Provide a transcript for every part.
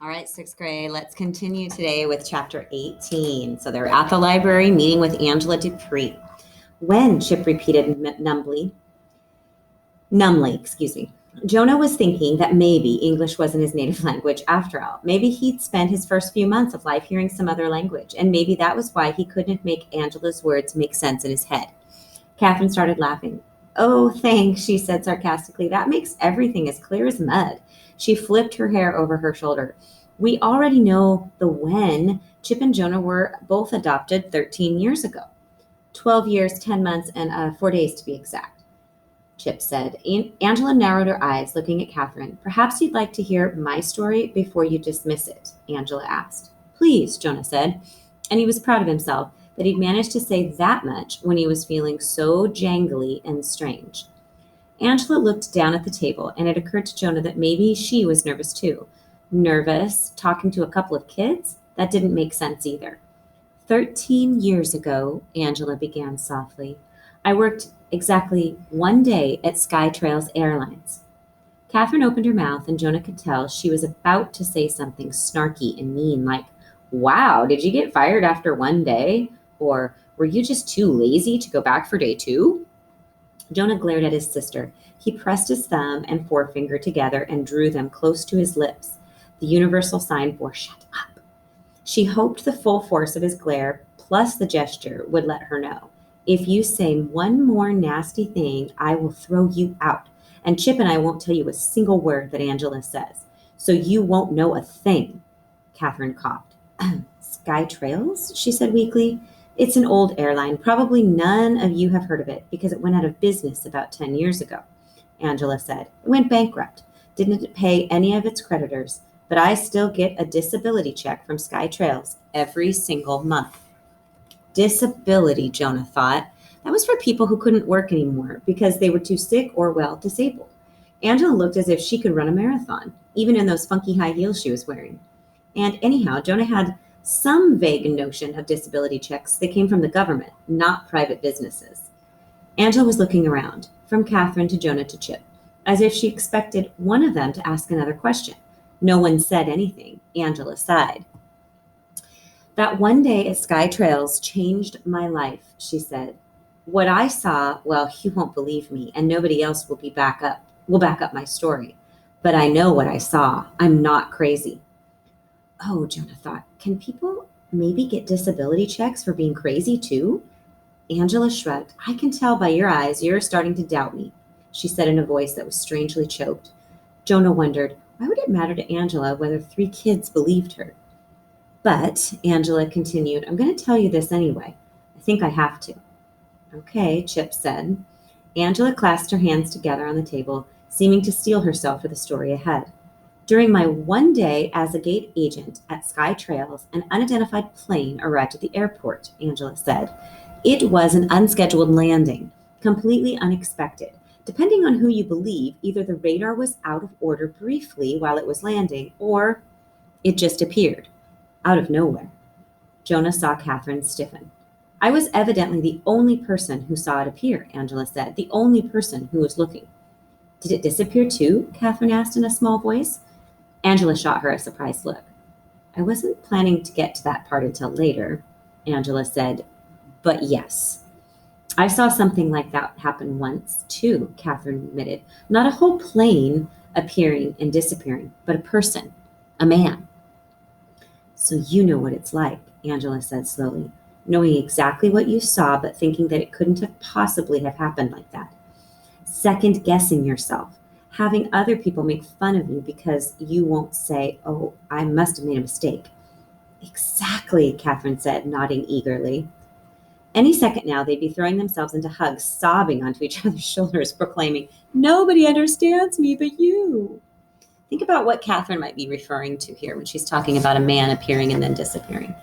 All right, sixth grade, let's continue today with chapter 18. So they're at the library meeting with Angela Dupree. When, Chip repeated numbly, Jonah was thinking that maybe English wasn't his native language after all. Maybe he'd spent his first few months of life hearing some other language, and maybe that was why he couldn't make Angela's words make sense in his head. Catherine started laughing. "Oh, thanks," she said sarcastically. "That makes everything as clear as mud." She flipped her hair over her shoulder. "We already know the when. Chip and Jonah were both adopted 13 years ago. 12 years, 10 months, and 4 days to be exact," Chip said. Angela narrowed her eyes, looking at Catherine. "Perhaps you'd like to hear my story before you dismiss it," Angela asked. "Please," Jonah said, and he was proud of himself that he'd managed to say that much when he was feeling so jangly and strange. Angela looked down at the table, and it occurred to Jonah that maybe she was nervous too. Nervous, talking to a couple of kids? That didn't make sense either. 13 years ago, Angela began softly, I worked exactly 1 day at SkyTrails Airlines. Catherine opened her mouth, and Jonah could tell she was about to say something snarky and mean, like, "Wow, did you get fired after 1 day?" Or, "Were you just too lazy to go back for day 2?" Jonah glared at his sister. He pressed his thumb and forefinger together and drew them close to his lips, the universal sign for "shut up." She hoped the full force of his glare, plus the gesture, would let her know. "If you say one more nasty thing, I will throw you out. And Chip and I won't tell you a single word that Angela says. So you won't know a thing." Catherine coughed. "SkyTrails?" she said weakly. "It's an old airline. Probably none of you have heard of it because it went out of business about 10 years ago," Angela said. "It went bankrupt. Didn't pay any of its creditors. But I still get a disability check from SkyTrails every single month." Disability, Jonah thought. That was for people who couldn't work anymore because they were too sick or, well, disabled. Angela looked as if she could run a marathon, even in those funky high heels she was wearing. And anyhow, Jonah had some vague notion of disability checks that came from the government, not private businesses. Angela was looking around, from Catherine to Jonah to Chip, as if she expected one of them to ask another question. No one said anything. Angela sighed. "That 1 day at SkyTrails changed my life," she said. "What I saw, well, you won't believe me, and nobody else will back up my story. But I know what I saw. I'm not crazy." Oh, Jonah thought, can people maybe get disability checks for being crazy too? Angela shrugged. "I can tell by your eyes you're starting to doubt me," she said in a voice that was strangely choked. Jonah wondered, why would it matter to Angela whether 3 kids believed her? "But," Angela continued, "I'm going to tell you this anyway. I think I have to." "Okay," Chip said. Angela clasped her hands together on the table, seeming to steel herself for the story ahead. "During my 1 day as a gate agent at SkyTrails, an unidentified plane arrived at the airport," Angela said. "It was an unscheduled landing, completely unexpected. Depending on who you believe, either the radar was out of order briefly while it was landing, or it just appeared, out of nowhere." Jonah saw Catherine stiffen. "I was evidently the only person who saw it appear," Angela said, "the only person who was looking." "Did it disappear too?" Catherine asked in a small voice. Angela shot her a surprised look. "I wasn't planning to get to that part until later," Angela said, "but yes. I saw something like that happen once, too," Catherine admitted. "Not a whole plane appearing and disappearing, but a person, a man." "So you know what it's like," Angela said slowly, "knowing exactly what you saw, but thinking that it couldn't have possibly have happened like that. Second guessing yourself, having other people make fun of you because you won't say, 'Oh, I must have made a mistake.'" "Exactly," Catherine said, nodding eagerly. Any second now, they'd be throwing themselves into hugs, sobbing onto each other's shoulders, proclaiming, "Nobody understands me but you." Think about what Catherine might be referring to here when she's talking about a man appearing and then disappearing.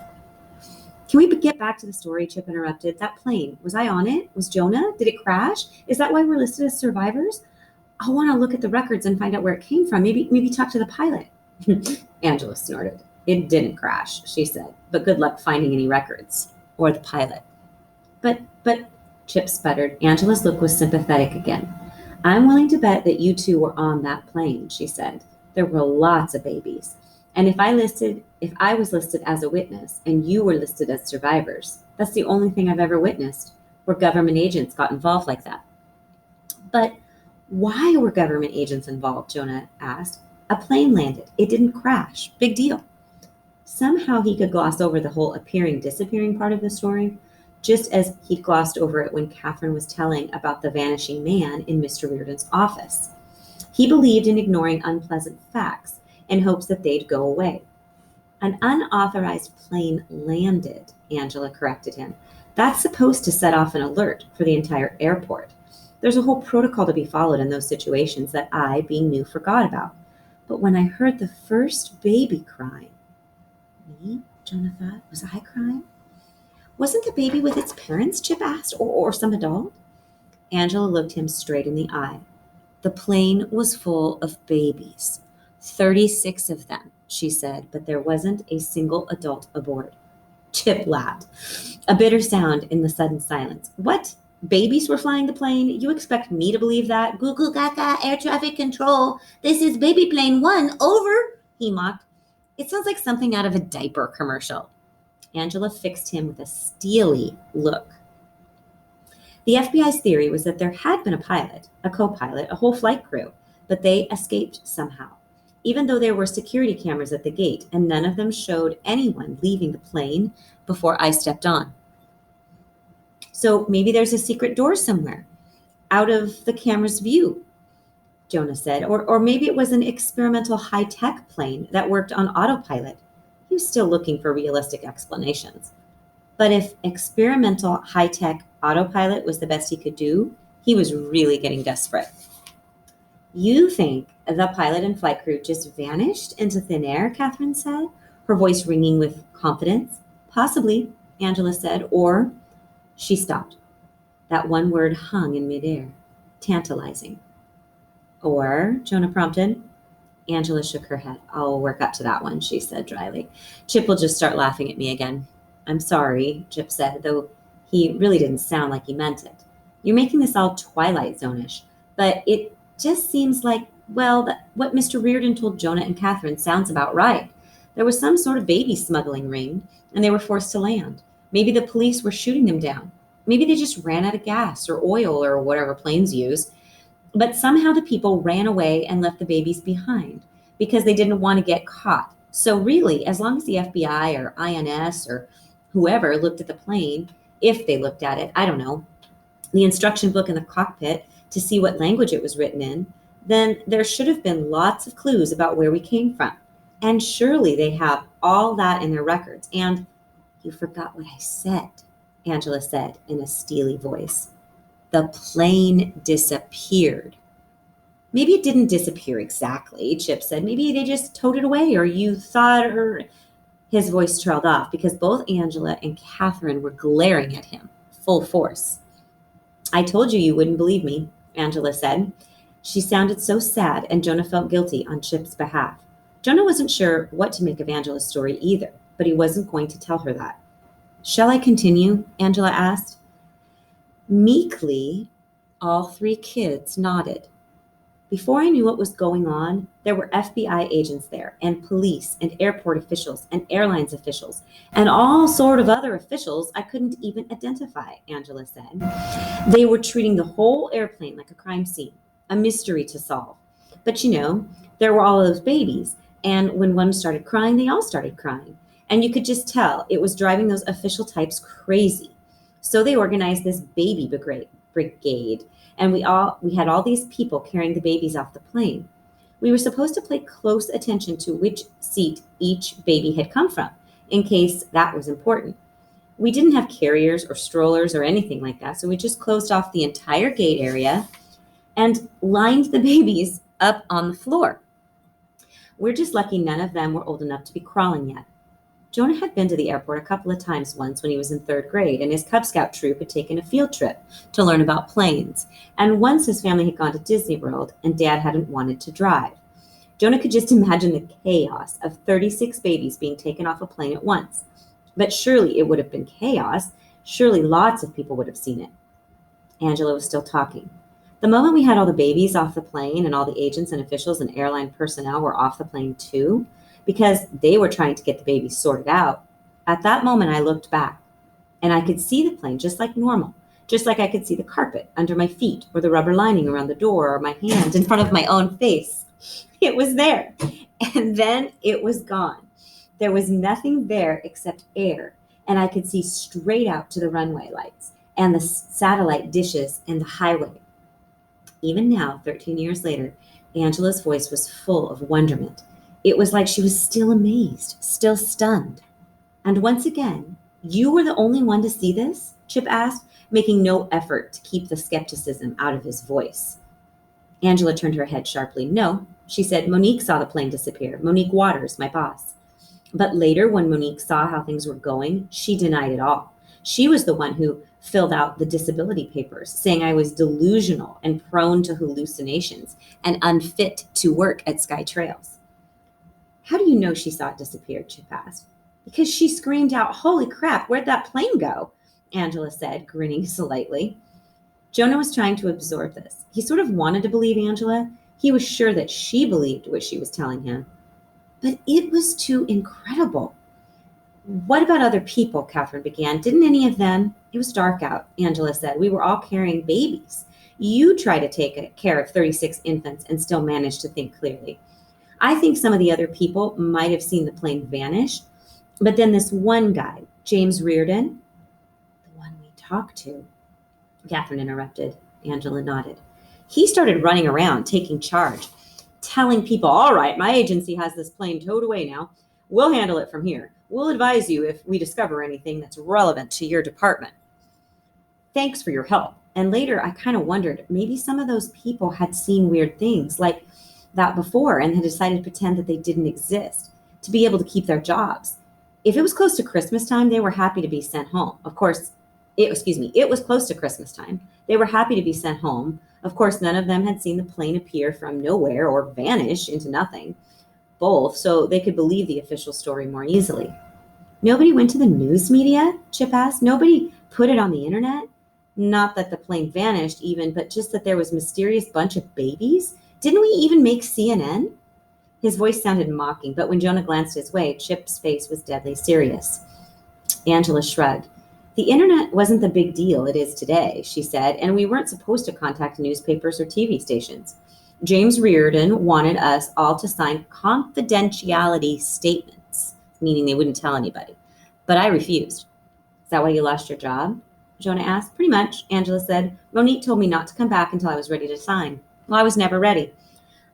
"Can we get back to the story?" Chip interrupted. "That plane, was I on it? Was Jonah? Did it crash? Is that why we're listed as survivors? I want to look at the records and find out where it came from. Maybe talk to the pilot." Angela snorted. "It didn't crash," she said, "but good luck finding any records. Or the pilot." But, Chip sputtered. Angela's look was sympathetic again. "I'm willing to bet that you two were on that plane," she said. "There were lots of babies. And if I was listed as a witness and you were listed as survivors, that's the only thing I've ever witnessed where government agents got involved like that. But why were government agents involved? Jonah asked. A plane landed. It didn't crash. Big deal. Somehow he could gloss over the whole appearing disappearing part of the story, just as he glossed over it when Catherine was telling about the vanishing man in Mr. Reardon's office. He believed in ignoring unpleasant facts in hopes that they'd go away. An unauthorized plane landed, Angela corrected him. That's supposed to set off an alert for the entire airport. There's a whole protocol to be followed in those situations that I, being new, forgot about. But when I heard the first baby crying, me? Jonah thought. Was I crying? Wasn't the baby with its parents? Chip asked, or some adult? Angela looked him straight in the eye. The plane was full of babies. 36 of them, she said, but there wasn't a single adult aboard. Chip laughed, a bitter sound in the sudden silence. What? Babies were flying the plane? You expect me to believe that? Goo gaga, air traffic control. This is baby plane 1, over, he mocked. It sounds like something out of a diaper commercial. Angela fixed him with a steely look. The FBI's theory was that there had been a pilot, a co-pilot, a whole flight crew, but they escaped somehow, even though there were security cameras at the gate, and none of them showed anyone leaving the plane before I stepped on. So maybe there's a secret door somewhere, out of the camera's view, Jonah said, or maybe it was an experimental high-tech plane that worked on autopilot. He was still looking for realistic explanations. But if experimental high-tech autopilot was the best he could do, he was really getting desperate. You think the pilot and flight crew just vanished into thin air, Catherine said, her voice ringing with confidence. Possibly, Angela said, or she stopped. That one word hung in midair, tantalizing. Or, Jonah prompted. Angela shook her head. I'll work up to that one, she said dryly. Chip will just start laughing at me again. I'm sorry, Chip said, though he really didn't sound like he meant it. You're making this all Twilight Zone-ish, but it just seems like, well, what Mr. Reardon told Jonah and Catherine sounds about right. There was some sort of baby smuggling ring, and they were forced to land. Maybe the police were shooting them down. Maybe they just ran out of gas or oil or whatever planes use. But somehow the people ran away and left the babies behind because they didn't want to get caught. So really, as long as the FBI or INS or whoever looked at the plane, if they looked at it, I don't know, the instruction book in the cockpit to see what language it was written in, then there should have been lots of clues about where we came from. And surely they have all that in their records. And you forgot what I said, Angela said in a steely voice. The plane disappeared. Maybe it didn't disappear exactly, Chip said. Maybe they just towed it away, or you thought, or... His voice trailed off because both Angela and Catherine were glaring at him, full force. I told you wouldn't believe me, Angela said. She sounded so sad, and Jonah felt guilty on Chip's behalf. Jonah wasn't sure what to make of Angela's story either, but he wasn't going to tell her that. Shall I continue? Angela asked. Meekly, all 3 kids nodded. Before I knew what was going on, there were FBI agents there, and police, and airport officials, and airlines officials, and all sort of other officials I couldn't even identify, Angela said. They were treating the whole airplane like a crime scene, a mystery to solve. But there were all those babies, and when one started crying, they all started crying. And you could just tell it was driving those official types crazy. So they organized this baby brigade, and we had all these people carrying the babies off the plane. We were supposed to pay close attention to which seat each baby had come from, in case that was important. We didn't have carriers or strollers or anything like that, so we just closed off the entire gate area and lined the babies up on the floor. We're just lucky none of them were old enough to be crawling yet. Jonah had been to the airport a couple of times once when he was in 3rd grade, and his Cub Scout troop had taken a field trip to learn about planes. And once his family had gone to Disney World, and Dad hadn't wanted to drive. Jonah could just imagine the chaos of 36 babies being taken off a plane at once. But surely it would have been chaos. Surely lots of people would have seen it. Angela was still talking. The moment we had all the babies off the plane and all the agents and officials and airline personnel were off the plane too, because they were trying to get the baby sorted out. At that moment, I looked back and I could see the plane just like normal, just like I could see the carpet under my feet or the rubber lining around the door or my hand in front of my own face. It was there. And then it was gone. There was nothing there except air, and I could see straight out to the runway lights and the satellite dishes and the highway. Even now, 13 years later, Angela's voice was full of wonderment. It was like she was still amazed, still stunned. And once again, you were the only one to see this? Chip asked, making no effort to keep the skepticism out of his voice. Angela turned her head sharply. No, she said, Monique saw the plane disappear. Monique Waters, my boss. But later, when Monique saw how things were going, she denied it all. She was the one who filled out the disability papers, saying I was delusional and prone to hallucinations and unfit to work at Sky Trails. How do you know she saw it disappear? Chip asked. Because she screamed out, holy crap, where'd that plane go? Angela said, grinning slightly. Jonah was trying to absorb this. He sort of wanted to believe Angela. He was sure that she believed what she was telling him. But it was too incredible. What about other people? Catherine began. Didn't any of them? It was dark out, Angela said. We were all carrying babies. You try to take care of 36 infants and still manage to think clearly. I think some of the other people might have seen the plane vanish, but then this one guy, James Reardon, the one we talked to, Catherine interrupted. Angela nodded. He started running around, taking charge, telling people, all right, my agency has this plane towed away now. We'll handle it from here. We'll advise you if we discover anything that's relevant to your department. Thanks for your help. And later, I kind of wondered, maybe some of those people had seen weird things like that before and had decided to pretend that they didn't exist to be able to keep their jobs. If it was close to Christmas time, they were happy to be sent home. Of course, it was close to Christmas time. They were happy to be sent home. Of course, none of them had seen the plane appear from nowhere or vanish into nothing. Both, so they could believe the official story more easily. Nobody went to the news media? Chip asked. Nobody put it on the internet? Not that the plane vanished even, but just that there was a mysterious bunch of babies? Didn't we even make CNN? His voice sounded mocking, but when Jonah glanced his way, Chip's face was deadly serious. Angela shrugged. The internet wasn't the big deal it is today, she said, and we weren't supposed to contact newspapers or TV stations. James Reardon wanted us all to sign confidentiality statements, meaning they wouldn't tell anybody. But I refused. Is that why you lost your job? Jonah asked. Pretty much, Angela said. Monique told me not to come back until I was ready to sign. Well, I was never ready.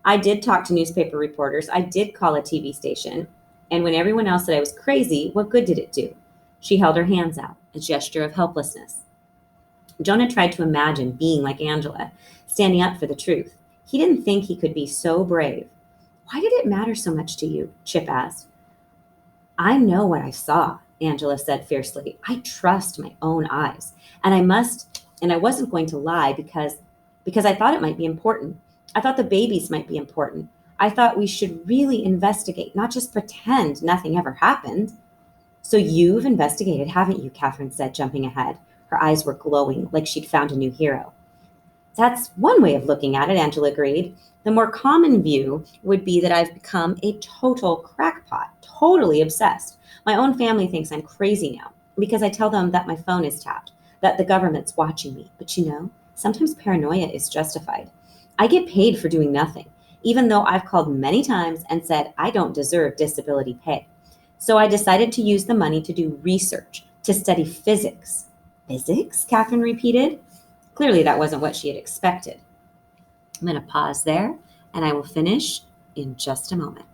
I did talk to newspaper reporters. I did call a TV station. And when everyone else said I was crazy, what good did it do? She held her hands out, a gesture of helplessness. Jonah tried to imagine being like Angela, standing up for the truth. He didn't think he could be so brave. Why did it matter so much to you? Chip asked. I know what I saw, Angela said fiercely. I trust my own eyes. And I wasn't going to lie because I thought it might be important. I thought the babies might be important. I thought we should really investigate, not just pretend nothing ever happened. So you've investigated, haven't you? Catherine said, jumping ahead. Her eyes were glowing, like she'd found a new hero. That's one way of looking at it, Angela agreed. The more common view would be that I've become a total crackpot, totally obsessed. My own family thinks I'm crazy now because I tell them that my phone is tapped, that the government's watching me. But sometimes paranoia is justified. I get paid for doing nothing, even though I've called many times and said I don't deserve disability pay. So I decided to use the money to do research, to study physics. Physics? Catherine repeated. Clearly, that wasn't what she had expected. I'm going to pause there, and I will finish in just a moment.